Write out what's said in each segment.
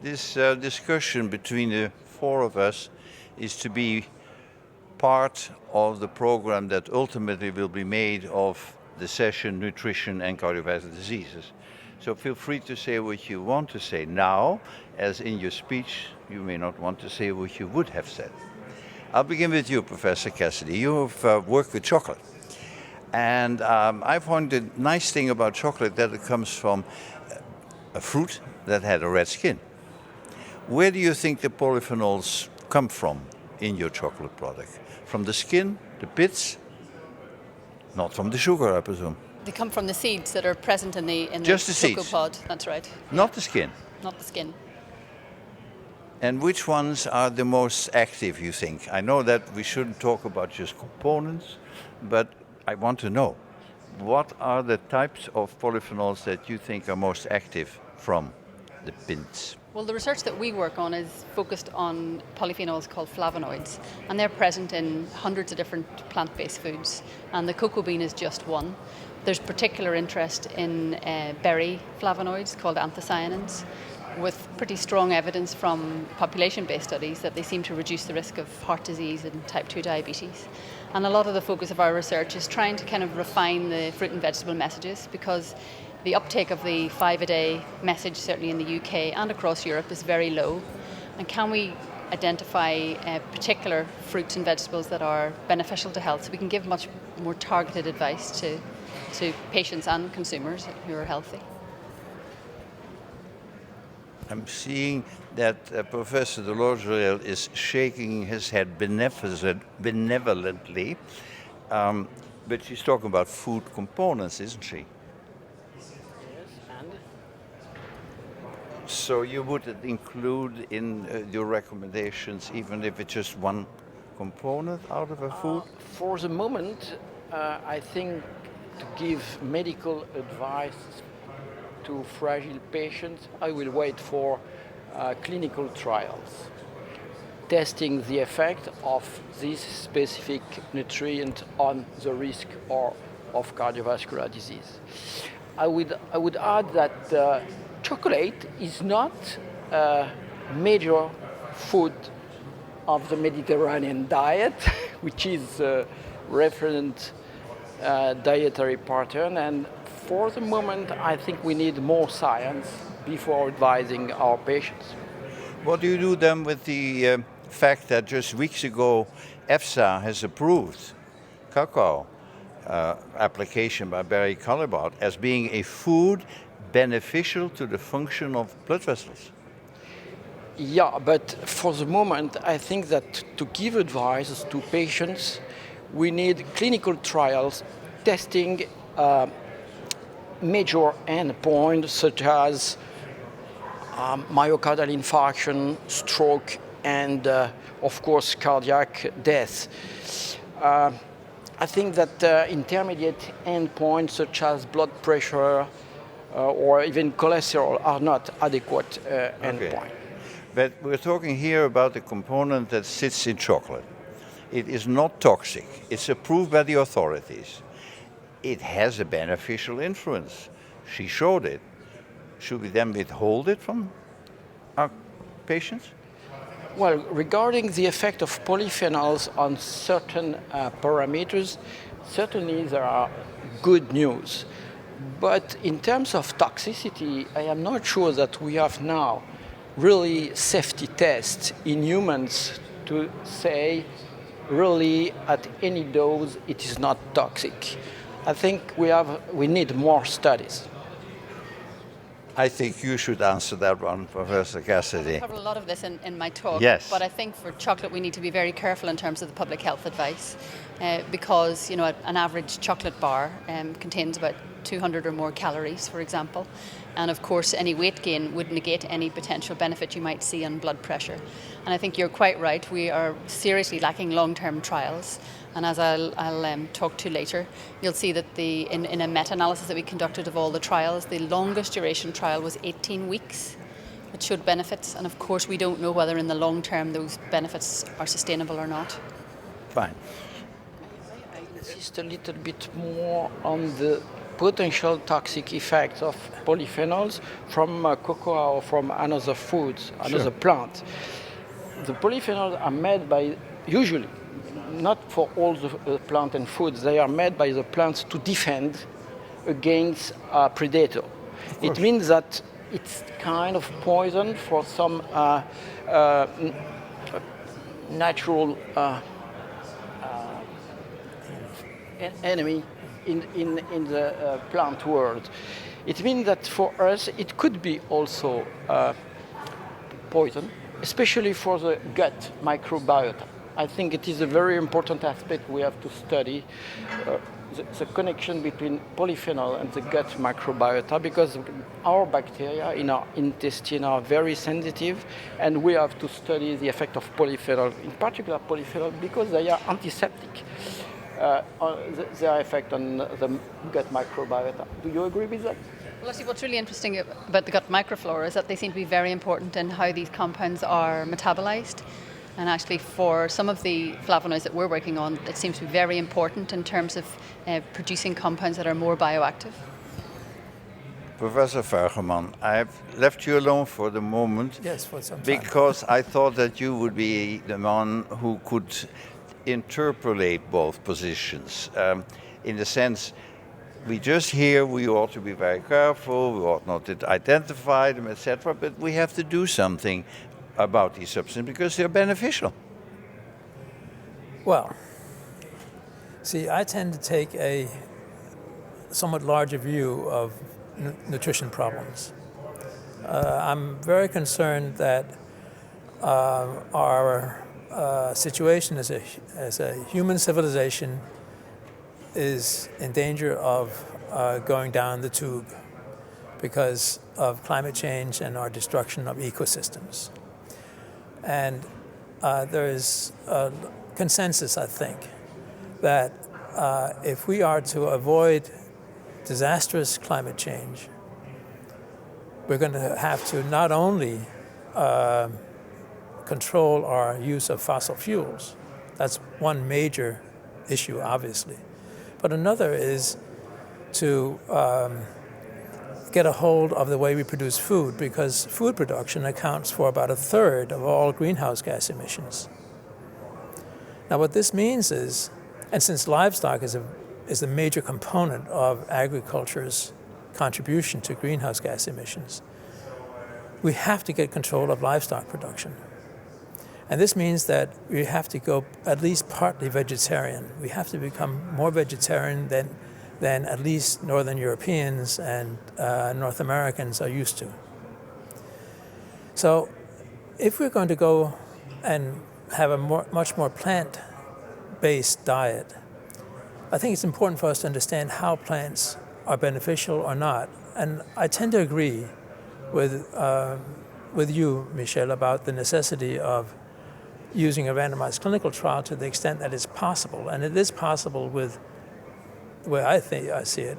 This discussion between the four of us is to be part of the program that ultimately will be made of the session Nutrition and Cardiovascular Diseases. So feel free to say what you want to say now, as in your speech you may not want to say what you would have said. I'll begin with you, Professor Cassidy. You have worked with chocolate. And I found the nice thing about chocolate that it comes from a fruit that had a red skin. Where do you think the polyphenols come from in your chocolate product? From the skin, the bits? Not from the sugar, I presume. They come from the seeds that are present in the Just the cocoa seeds? pod. That's right. Not the skin? Not the skin. And which ones are the most active, you think? I know that we shouldn't talk about just components, but I want to know, what are the types of polyphenols that you think are most active from the beans? Well, the research that we work on is focused on polyphenols called flavonoids, and they're present in hundreds of different plant-based foods, and the cocoa bean is just one. There's particular interest in berry flavonoids called anthocyanins, with pretty strong evidence from population-based studies that they seem to reduce the risk of heart disease and type 2 diabetes. And a lot of the focus of our research is trying to kind of refine the fruit and vegetable messages, because the uptake of the 5-a-day message, certainly in the UK and across Europe, is very low. And can we identify particular fruits and vegetables that are beneficial to health so we can give much more targeted advice to patients and consumers who are healthy? I'm seeing that Professor de Logerel is shaking his head benevolently, but she's talking about food components, isn't she? Yes, and? So you would include in your recommendations, even if it's just one component out of a food? For the moment, I think to give medical advice to fragile patients, I will wait for clinical trials, testing the effect of this specific nutrient on the risk of cardiovascular disease. I would add that chocolate is not a major food of the Mediterranean diet, which is a referent dietary pattern, and for the moment I think we need more science before advising our patients. What do you do then with the fact that just weeks ago EFSA has approved cacao application by Barry Callebaut as being a food beneficial to the function of blood vessels? Yeah, but for the moment I think that to give advice to patients we need clinical trials testing major endpoints such as myocardial infarction, stroke, and of course cardiac death. I think that intermediate endpoints such as blood pressure or even cholesterol are not adequate endpoints. Okay. But we're talking here about a component that sits in chocolate. It is not toxic. It's approved by the authorities. It has a beneficial influence. She showed it. Should we then withhold it from our patients? Well, regarding the effect of polyphenols on certain parameters, certainly there are good news. But in terms of toxicity, I am not sure that we have now really safety tests in humans to say really at any dose it is not toxic. I think we need more studies. I think you should answer that one, Professor Cassidy. I covered a lot of this in my talk, Yes. But I think for chocolate we need to be very careful in terms of the public health advice because an average chocolate bar contains about 200 or more calories, for example. And of course, any weight gain would negate any potential benefit you might see on blood pressure. And I think you're quite right. We are seriously lacking long-term trials. And as I'll talk to later, you'll see that in a meta-analysis that we conducted of all the trials, the longest duration trial was 18 weeks. It showed benefits. And of course, we don't know whether in the long term those benefits are sustainable or not. Fine. I insist a little bit more on the potential toxic effects of polyphenols from cocoa or from another foods, another plant. The polyphenols are made by, usually, not for all the plant and foods, they are made by the plants to defend against a predator. It means that it's kind of poison for some natural enemy in the plant world. It means that for us it could be also poison, especially for the gut microbiota. I think it is a very important aspect we have to study, the connection between polyphenol and the gut microbiota, because our bacteria in our intestine are very sensitive, and we have to study the effect of polyphenol, in particular polyphenol, because they are antiseptic. Their effect on the gut microbiota. Do you agree with that? Well, actually, what's really interesting about the gut microflora is that they seem to be very important in how these compounds are metabolized. And actually, for some of the flavonoids that we're working on, it seems to be very important in terms of producing compounds that are more bioactive. Professor Vergerman, I've left you alone for the moment. Yes, for some time. Because I thought that you would be the one who could interpolate both positions. In the sense, we just hear we ought to be very careful, we ought not to identify them, etc. But we have to do something about these substances because they're beneficial. Well, see, I tend to take a somewhat larger view of nutrition problems. I'm very concerned that our situation as a human civilization is in danger of going down the tube because of climate change and our destruction of ecosystems. And there is a consensus, I think, that if we are to avoid disastrous climate change, we're going to have to not only control our use of fossil fuels. That's one major issue, obviously. But another is to get a hold of the way we produce food, because food production accounts for about 1/3 of all greenhouse gas emissions. Now what this means is, and since livestock is a major component of agriculture's contribution to greenhouse gas emissions, we have to get control of livestock production. And this means that we have to go at least partly vegetarian. We have to become more vegetarian than at least Northern Europeans and North Americans are used to. So if we're going to go and have a much more plant-based diet, I think it's important for us to understand how plants are beneficial or not. And I tend to agree with you, Michel, about the necessity of using a randomized clinical trial to the extent that it's possible. And it is possible with the way I see it.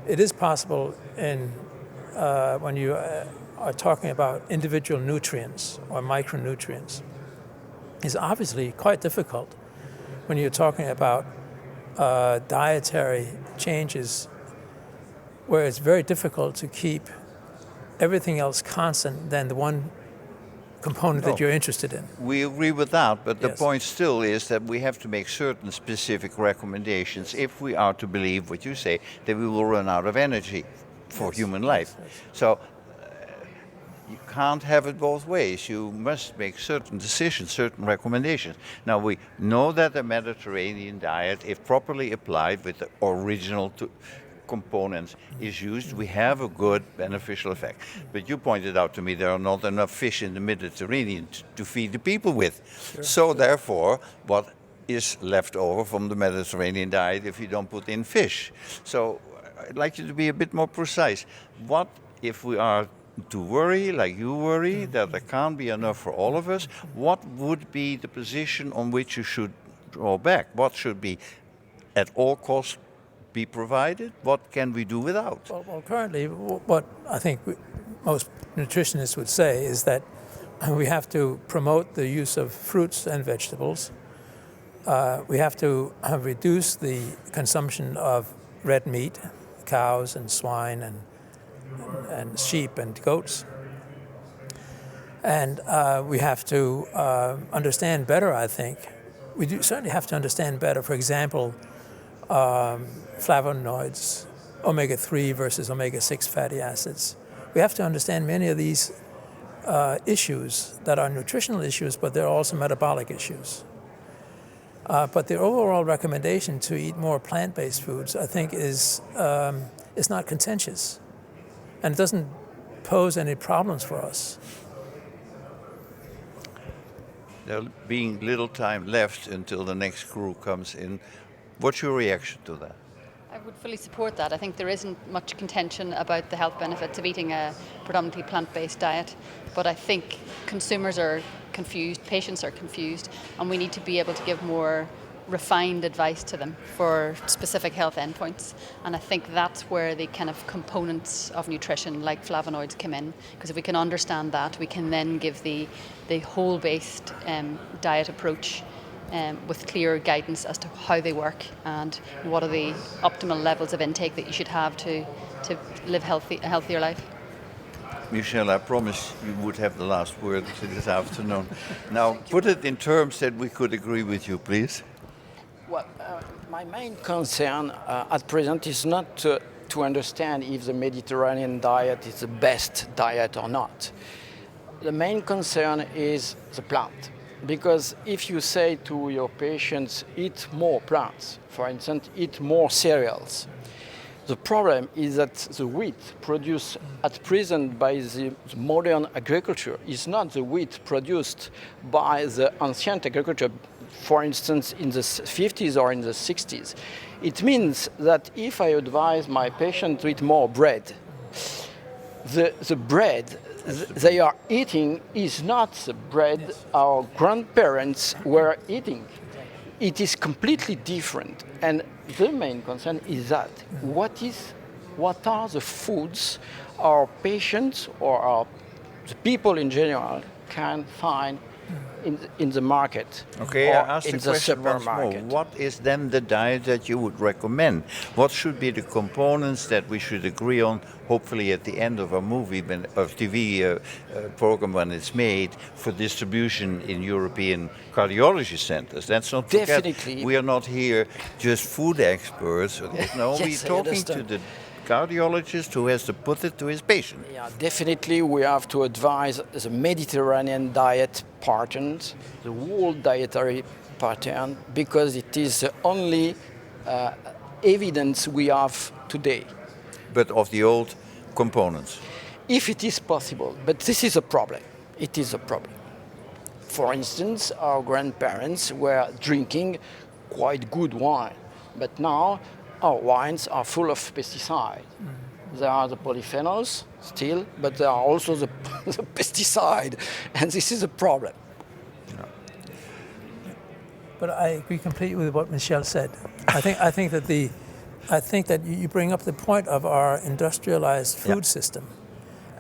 It is possible when you are talking about individual nutrients or micronutrients. It's obviously quite difficult when you're talking about dietary changes where it's very difficult to keep everything else constant than the one component that you're interested in. We agree with that, but the Yes. point still is that we have to make certain specific recommendations if we are to believe what you say, that we will run out of energy for human life. So you can't have it both ways. You must make certain decisions, certain recommendations. Now we know that the Mediterranean diet, if properly applied with the original components is used, we have a good beneficial effect. But you pointed out to me there are not enough fish in the Mediterranean to feed the people with. Sure. So therefore, what is left over from the Mediterranean diet if you don't put in fish? So I'd like you to be a bit more precise. What if we are to worry, like you worry, that there can't be enough for all of us? What would be the position on which you should draw back? What should be at all costs be provided? What can we do without? Well, currently, what I think most nutritionists would say is that we have to promote the use of fruits and vegetables. We have to reduce the consumption of red meat, cows and swine and sheep and goats. And we have to understand better, I think. We do certainly have to understand better, for example, flavonoids, omega-3 versus omega-6 fatty acids. We have to understand many of these issues that are nutritional issues, but they're also metabolic issues. But the overall recommendation to eat more plant-based foods, I think, is not contentious, and it doesn't pose any problems for us. There being little time left until the next crew comes in, what's your reaction to that? I would fully support that. I think there isn't much contention about the health benefits of eating a predominantly plant-based diet, but I think consumers are confused, patients are confused, and we need to be able to give more refined advice to them for specific health endpoints. And I think that's where the kind of components of nutrition like flavonoids come in, because if we can understand that, we can then give the whole-based diet approach with clear guidance as to how they work and what are the optimal levels of intake that you should have to live a healthier life. Michel, I promised you would have the last word this afternoon. Now, put it in terms that we could agree with you, please. Well, my main concern at present is not to understand if the Mediterranean diet is the best diet or not. The main concern is the plant. Because if you say to your patients, eat more plants, for instance, eat more cereals, the problem is that the wheat produced at present by the modern agriculture is not the wheat produced by the ancient agriculture, for instance, in the 50s or in the 60s. It means that if I advise my patient to eat more bread, the bread they are eating is not the bread our grandparents were eating. It is completely different. And the main concern is that what are the foods our patients or the people in general can find in the market, okay, or I ask in the the question once more. supermarket. What is then the diet that you would recommend? What should be the components that we should agree on, hopefully at the end of our movie of TV program when it's made for distribution in European cardiology centers? That's not forget, Definitely. we are not here just food experts. No, Yes, we're I talking to understand. the cardiologist who has to put it to his patient. Yeah, definitely we have to advise the Mediterranean diet pattern, the whole dietary pattern, because it is the only evidence we have today. But of the old components. If it is possible, but this is a problem. It is a problem. For instance, our grandparents were drinking quite good wine, but now our wines are full of pesticides. There are the polyphenols still, but there are also the pesticide, and this is a problem. But I agree completely with what Michel said. I think that you bring up the point of our industrialized food system,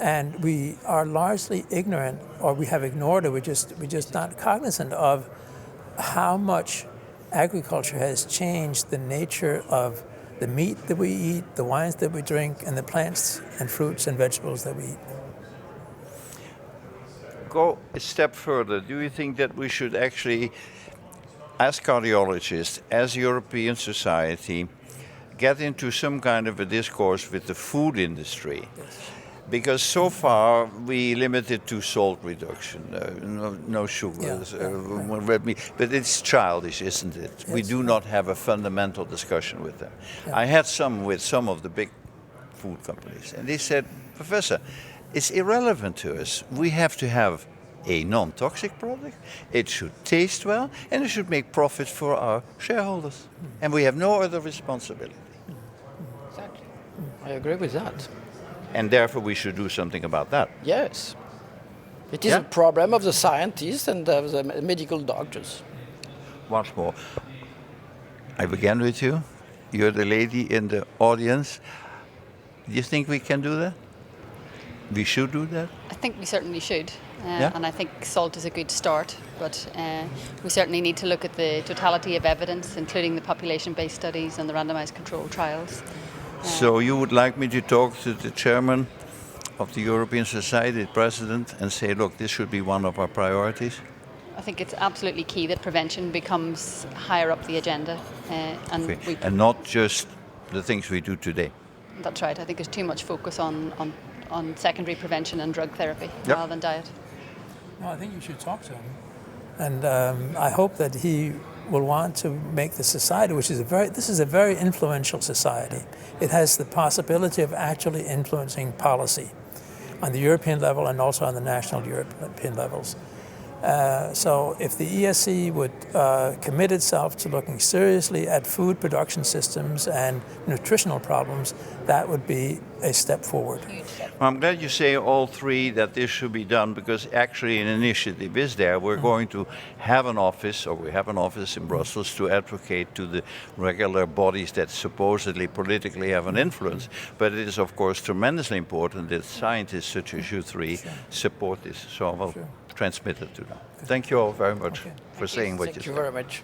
and we are largely ignorant, or we have ignored it. We're just not cognizant of how much agriculture has changed the nature of the meat that we eat, the wines that we drink, and the plants and fruits and vegetables that we eat. Go a step further. Do you think that we should actually, as cardiologists, as European society, get into some kind of a discourse with the food industry? Yes. Because so far we limited to salt reduction, no sugars, red meat. But it's childish, isn't it? Yes. We do not have a fundamental discussion with them. Yeah. I had some with some of the big food companies, and they said, Professor, it's irrelevant to us. We have to have a non-toxic product, it should taste well, and it should make profit for our shareholders. And we have no other responsibility. Exactly. I agree with that. And therefore we should do something about that. Yes. It is a problem of the scientists and of the medical doctors. Once more, I began with you. You're the lady in the audience. Do you think we can do that? We should do that? I think we certainly should. And I think salt is a good start, but we certainly need to look at the totality of evidence, including the population-based studies and the randomized control trials. So you would like me to talk to the chairman of the European Society, the president, and say, look, this should be one of our priorities? I think it's absolutely key that prevention becomes higher up the agenda. And not just the things we do today. That's right. I think there's too much focus on secondary prevention and drug therapy rather than diet. No, I think you should talk to him. And I hope that he will want to make the society, this is a very influential society. It has the possibility of actually influencing policy on the European level and also on the national European levels. So if the ESC would commit itself to looking seriously at food production systems and nutritional problems, that would be a step forward. I'm glad you say all three that this should be done, because actually an initiative is there. We're going to have an office, or we have an office in Brussels to advocate to the regular bodies that supposedly politically have an influence. But it is of course tremendously important that scientists such as you three support this. So I will transmit it to them. Thank you all very much for saying what you said. Thank you very much.